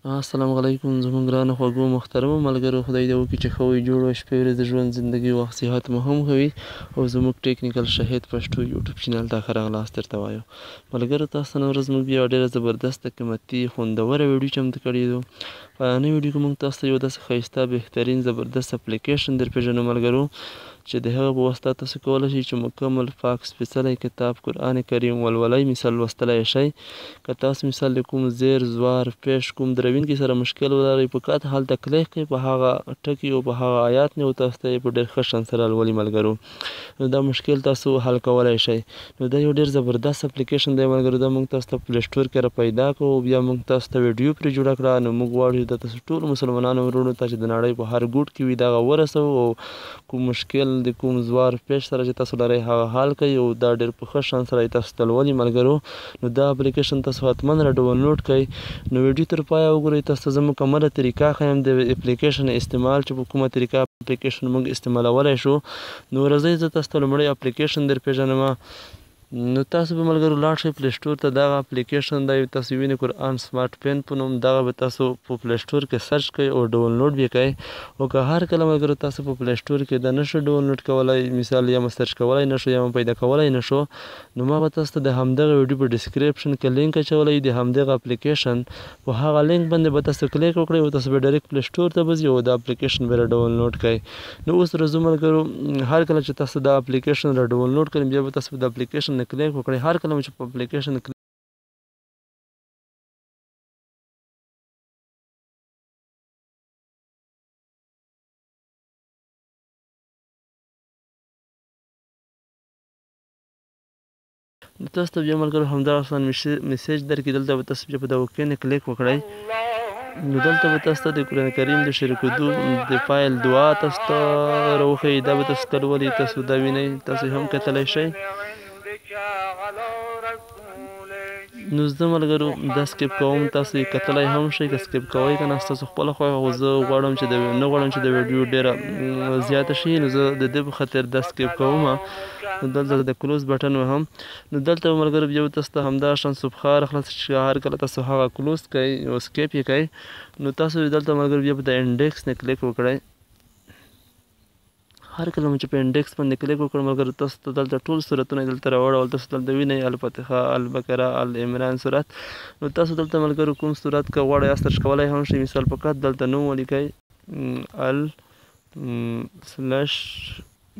السلام علیکم زموږ ګرانو خوږو محترمو ملګرو، خدای دې وکړي چې ښه وي، جوړ وي، شپې ورځې ژوند زندګي وخت صحت مو هم ښه وي. او زموږ ټیکنیکل شهید پښتو یوټیوب چینل ته ښه راغلاست درته وایو. ملګرو، تاسو نن ورځ موږ بیا ډېره زبردسته قیمتي خوندوره ویډیو چمتو کړې ده. په نوې ویډیو کې موږ تاسو ته یو داسې ښایسته بهترین زبردست اپلیکیشن درپېژنو ملګرو، چې د هغه په واسطه تاسو کولی شئ چې مکمل پاک سپېڅلی کتاب قرآن کریم ولولئ، مثال لوستلی شئ. که تاسو مثال د کوم زیر زوار پیش کوم دروونکي سره مشکل ولرئ، فقط هلته کلیک کړئ په هغه ټکي او په هغه آیات نه، او تاسو ته یې په ډېر ښه شان سره لولي ملګرو. نو دا مشکل تاسو حل کولی شئ. نو دا یو ډېر زبردست اپلیکیشن دی ملګرو. دا موږ تاسو ته پلی سټور کې را پیدا کړو، بیا موږ تاسو ته ویډیو پرې جوړه کړه. نو موږ غواړو چې دا تاسو ټولو مسلمانانو وروڼو ته چې د نړۍ په هر ګوټ کې وي دغه ورسوو، او کوم مشکل د کوم زوار پیش سره چې تاسو لرئ هغه حل کوي، او دا ډېر په ښه شان سره یې تاسو ته لولي ملګرو. نو دا اپلیکیشن تاسو حتما را ډاونلوډ کړئ. نو ویډیو تر پایه وګورئ، تاسو ته زه مکمله طریقه ښیم د اپلیکیشن استعمال، چې په کومه طریقه اپلیکیشن موږ استعمالولی شو. نو راځئ زه تاسو ته لومړی اپلیکیشن درپېژنم. نو تاسو به ملګرو لاړ شئ پلی سټور ته. دغه اپلیکیشن دی تاسو وینئ قرآن سمارټ پین په نوم، دغه به تاسو په پلی سټور کې سرچ کړئ او ډاونلوډ به یې کړئ. او که هر کله ملګرو تاسو په پلی سټور کې دا نشو ډاونلوډ کولی، مثال یا مو سرچ کولی نشو یا مو پیدا کولی نشو، نو ما به تاسو ته د همدغه ویډیو په ډسکریپشن کې لینک اچولی د همدغه اپلیکیشن. په هغه لینک باندې به تاسو کلیک وکړئ او تاسو به ډایرکټ پلی سټور ته به ځئ او دا اپلیکیشن به را ډاونلوډ کړئ. نو اوس راځو ملګرو، هر کله چې تاسو دا اپلیکیشن را ډاونلوډ کړئ، بیا به تاسو د اپلیکیشن نه کلیک وکړئ. هر کله چې په اپلیکیشن تاسو ته بیا ملګرو همدغه شان میسیج درکړي، دلته به تاسو بیا په د اوکې نه کلیک وکړئ. نو دلته به تاسو ته د قرآن کریم د شریکېدو د فایل دعا تاسو ته راوښیي، دا به تاسو ته لولي، تاسو دا وینئ، تاسو هم کتلی شئ. نو زه ملګرو دا سکیپ کوم، تاسو یې کتلی هم شئ. که سکیپ کوئ که نه ستاسو خپله خوښه، خو زه غواړم چې نه غواړم چې د ویډیو ډېره زیاته شي، نو زه د دې په خاطر دا سکیپ کوم. نو دلته د کلوز بټن وهم. نو دلته ملګرو بیا تاسو ته همدغه شان صفحه راخلاص چې هر کله تاسو هغه کلوز کړئ او سکیپ یې کړئ، نو تاسو دلته ملګرو بیا په د انډیکس نه کلیک وکړئ. هر کله چې په انډیکس باندې کلیک وکړم ملګرو، تاسو ته دلته ټول سورتونه دلته راوړول، تاسو دلته وینئ الفتحه، البقره، العمران سورت. نو تاسو دلته ملګرو کوم سورت که غواړئ سرچ کولی هم شئ. مثال فقط دلته نوم ولیکئ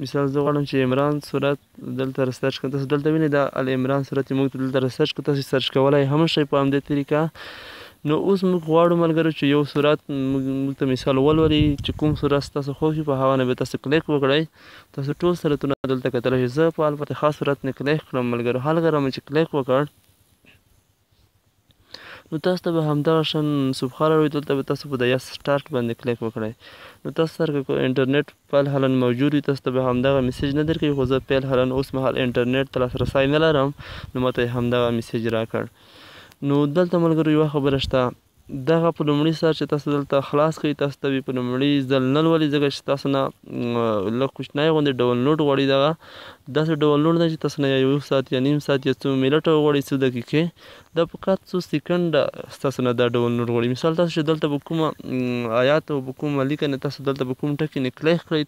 مثال زه غواړم چې عمران سورت دلته سرچ کړم. تاسو دلته وینئ دا العمران سورت موږ دلته سرچ کړو، تاسو سرچ کولی هم شئ په همدې طریقه. نو اوس موږ غواړو ملګرو چې یو سورت موږ ته مثال ولولي، چې کوم سورت ستاسو خوښ وي په هغه نه به تاسو کلیک وکړئ. تاسو ټول سورتونه دلته کتلی شئ. زه په الفتحه سورت نه کلیک کړم ملګرو. هر کله مې چې کلیک وکړ، نو تاسو ته به همدغه شان صفحه راوړي، دلته به تاسو په د یس سټارټ باندې کلیک وکړئ. نو تاسو سره که انټرنیټ فعل حالا موجود وي، تاسو ته به همدغه میسیج نه درکوي، خو زه فعل حالا اوس مهال انټرنیټ ته لاسرسی نه لرم، نو ماته یې همدغه میسیج راکړ. نو دلته ملګرو یوه خبره شته، دغه په لومړي سر چې تاسو دلته خلاص کړئ، تاسو ته په لومړي ځل نه لولي، ځکه چې تاسو نه لږ کوچنی غوندې ډاونلوډ غواړي. دغه داسې ډاونلوډ نه چې تاسو نه یا 1 ساعت یا نیم ساعت یا څو منټه غواړي، څو دقیقې، دا فقط څو سیکنډه ستاسو نه دا ډاونلوډ غواړي. مثال تاسو چې دلته به کومه آیات او به کومه لیکنه تاسو دلته به کوم ټکي نه کلیک کړئ،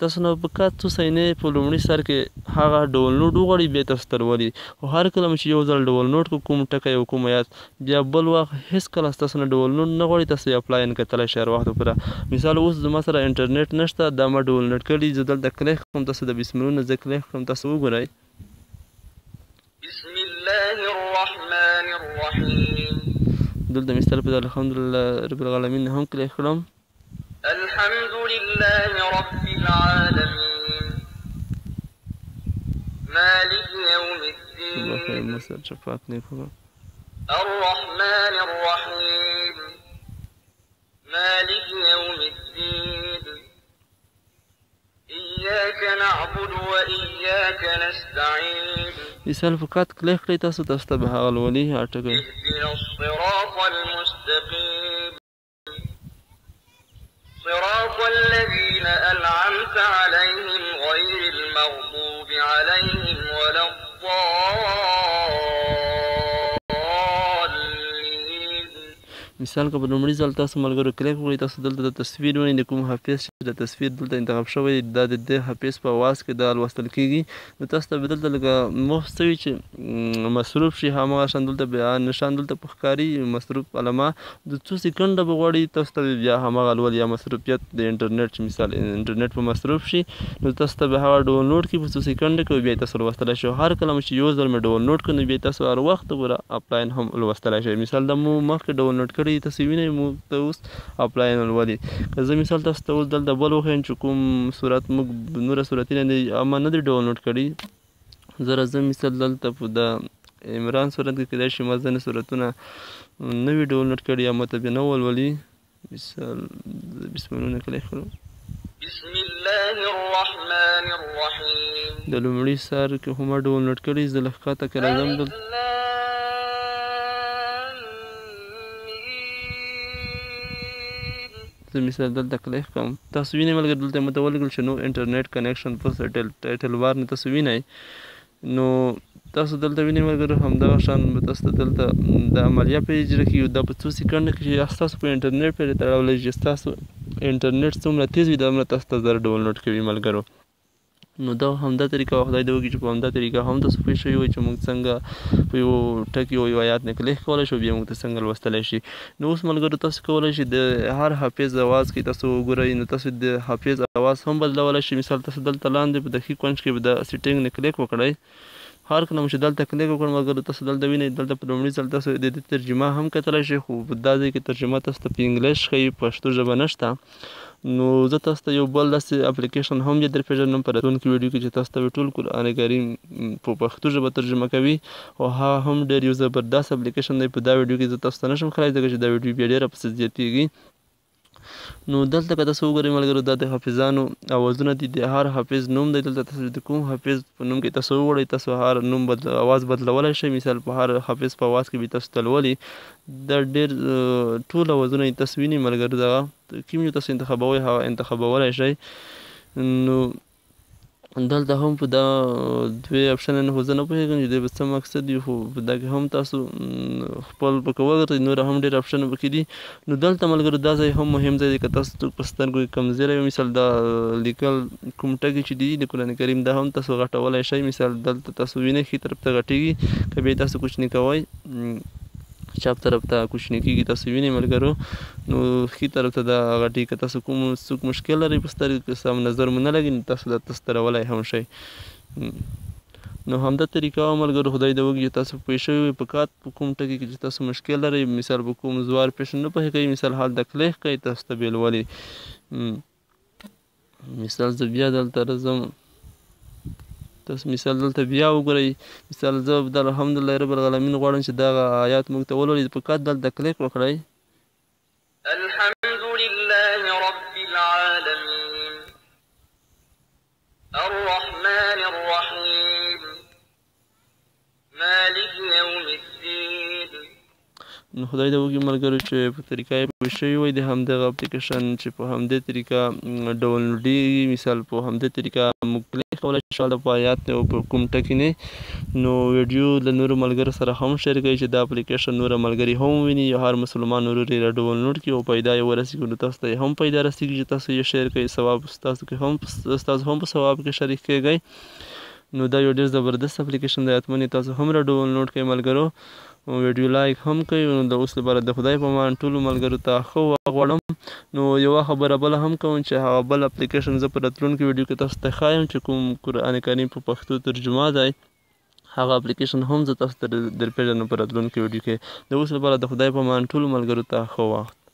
تاسو نه فقط څو ثانیې په لومړي سر کې هغه ډاونلوډ وغواړي، بیا تاسو ته ولولي. خو هر کله چې یو ځل ډاونلوډ کړو کوم ټکی او کوم آیات، بیا بل وخت هېڅکله ستاسو نه ډاونلوډ نه غواړي، تاسو یې اپلای نه کتلی شئ هر وخت لپاره. مثال اوس زما سره انټرنیټ نشته، دا ما ډاونلوډ کړي، زه دلته کلیک کړم، تاسو د بسملونه زه کلیک کړم، تاسو وګورئ. بسم الله الرحمن الرحیم. دلته مثال په الحمدلله رب العالمین هم کلیک کړم. الحمد لله رب العالمين مالك يوم الدين الرحمن الرحيم مالك يوم الدين إياك نعبد وإياك نستعين. مثال فقط کلیک کړئ، تاسو ته به هغه لولي هر ټکی. اهدنا الصراط المستقيم صراط الذين أنعمت عليهم غير المغضوب عليهم ولا الضالين. مثال که په لومړي ځل تاسو ملګرو کلیک وکړئ تاسو دلته د تصویر وینئ د کوم حافظ چې د تصویر دلته انتخاب شوی دا د دې حافظ په آواز کې دا لوستل کیږي نو تاسو ته به دلته لکه مفت وي چې مصروف شي هماغه شان دلته بیا نشان دلته په ښکاري مصروف علامه د څو سکنډه به غواړي تاسو ته بیا هماغه لول یا مصروفیت د انټرنیټ چې مثال انټرنیټ په مصروف شي نو تاسو ته به هغه ډاونلوډ کړي په څو سکنډه کې بیا تاسو لوستلی شئ هر کله چې یو ځل مې ډاونلوډ کړ نو بیا تاسو هر وخت پوره اپلاین هم لوستلی شئ مثال دا مو مخکې ډاونلوډ کړی تاسو وینئ موږ ته اوس اپلاین ولولي که زه مثال تاسو ته اوس دلته بل وښیم چې کوم صورت موږ نوره صورتونه اما نه دي ډاونلوډ کړي زه راځم مثال دلته په د عمران صورت کې کیدای شي ما ځینې صورتونه نه وي ډاونلوډ کړي یا ماته بیا نه ولولي مثال بسملونه کلیک کړو بسم الله الرحمن الرحيم د لومړي سر کې هم ډاونلوډ کړي زه له ښکته کې راځم دلته زه مثال دلته کلیک کوم تاسو وینئ ملګري دلته ماته ولګل چې نو انټرنیټ کنیکشن په ټایټل بار نه تاسو وینئ نو تاسو دلته وینئ ملګرو همدغه شان به تاسو ته دلته د عملیه پرې اجرا کېږي دا په څو سکنډه کې چې ستاسو په انټرنیټ پورې تړلی چې ستاسو انټرنیټ څومره تیز وي دومره تاسو ته زر ډاونلوډ کوي ملګرو نو دا همدا طریقه خدای دې وکړي چې په همدا طریقه هم تاسو پوه شوي وئ چې موږ څنګه په یو ټکي یو آیات نه کلیک کولی شو بیا موږ ته څنګه لوستلی شي نو اوس ملګرو تاسو کولی شئ د هر حافظ اواز کې تاسو وګورئ نو تاسو د حافظ اواز هم بدلولی شئ مثال تاسو دلته لاندې په د ښي کونج کې به د سیټینګ نه کلیک وکړئ هر کله مو چې دلته کلیک وکړم ملګرو تاسو دلته وینئ دلته په لومړي ځل تاسو د دې ترجمه هم کتلی شئ خو په دا ځای کې ترجمه تاسو ته په انګلیش ښیي پښتو ژبه نشته نو زه تاسو ته یو بل داسې اپلیکیشن هم یې در پېژنم په راتلونکي ویډیو کې چې تاسو ته ټول قرآن کریم په پښتو ژبه ترجمه کوي او هغه هم ډېر یو زبردست اپلیکیشن دی په دا ویډیو کې زه تاسو ته نشم ښایي ځکه چې دا ویډیو بیا ډېره پسې زیاتېږي نو دلته که تاسو وګورئ ملګرو دا د حافظانو اوازونه دي د هر حافظ نوم دی دلته تاسو د کوم حافظ په نوم کې تاسو وغواړئ تاسو هر نوم اواز بدلولی شئ مثال په هر حافظ په اواز کې به تاسو ته لولي دا ډېر ټول اوازونه تاسو وینئ ملګرو دغه کوم یو تاسو انتخابوئ هغه انتخابولی شئ نو دلته هم په دا دوی اپشنونه خو زه نه پوهېږم چې دوی به څه مقصد وي خو په دا کې هم تاسو خپل پکې وګورئ نور هم ډېر اپشنونه پکې دي نو دلته ملګرو دا ځای هم مهم ځای دی که تاسو څوک په سترګو کې کمزوری وي مثال دا لیکل کوم ټکي چې دي د قرآن کریم دا هم تاسو غټولی شئ مثال دلته تاسو وینئ ښي طرف ته غټېږي که بیا تاسو کوچني کوئ چپ طرف ته کوچني کېږي تاسو وینئ ملګرو نو ښي طرف ته دا غټېږي که تاسو کوم څوک مشکل لرئ په سترګو کې سم نظر مو نه لګي نو تاسو دا تسترولی هم شئ نو همدا طریقه ملګرو خدای دې وکړي چې تاسو پوه شوي وئ په کار په کوم ټکي کې چې تاسو مشکل لرئ مثال په کوم زوار پیشن نه پوهېږئ مثال حال د کلیک کوئ تاسو ته بیا لولي مثال زه بیا دلته راځم تاسو مثال دلته بیا وګورئ مثال زه د الحمدلله رب العالمین غواړم چې دغه آیات موږ ته ولولئ په کار دلته کلیک وکړئ الحمد لله رب العالمين الرحمن الرحيم مالك يوم الدين نو خدای دې وکړي ملګرو چې په طریقه یې پوه شوي وئ د همدغه اپلیکیشن چې په همدې طریقه ډاونلوډېږي مثال په همدې طریقه موږ کلیک کولی شو د په آیات نه او په کوم ټکي نه نو ویډیو له نورو ملګرو سره هم شیر کوئ چې دا اپلیکیشن نوره ملګري هم ویني یا هر مسلمان ورور یې راډاونلوډ کړي او پیدا یې ورسېږي نو تاسو ته یې هم پیدا رسېږي چې تاسو یې شیر کوئ ثواب ستاسو هم په ثواب کې شریک کېږئ نو دا یو ډېر زبردست اپلیکیشن دی حتمن یې تاسو هم راډاونلوډ کړئ ملګرو ویډیو لایک هم کوي نو د اوس لپاره د خدای په امان ټولو ملګرو ته ښه وغواړم نو یوه خبره بله هم کوم چې هغه بل اپلیکیشن زه په راتلونکي ویډیو کې تاسو ته ښایم چې کوم قرآن کریم په پښتو ترجمه دی هغه اپلیکیشن هم زه تاسو ته در پېژنم په راتلونکي ویډیو کې د اوس لپاره د خدای په امان ټولو ملګرو ته ښه وخت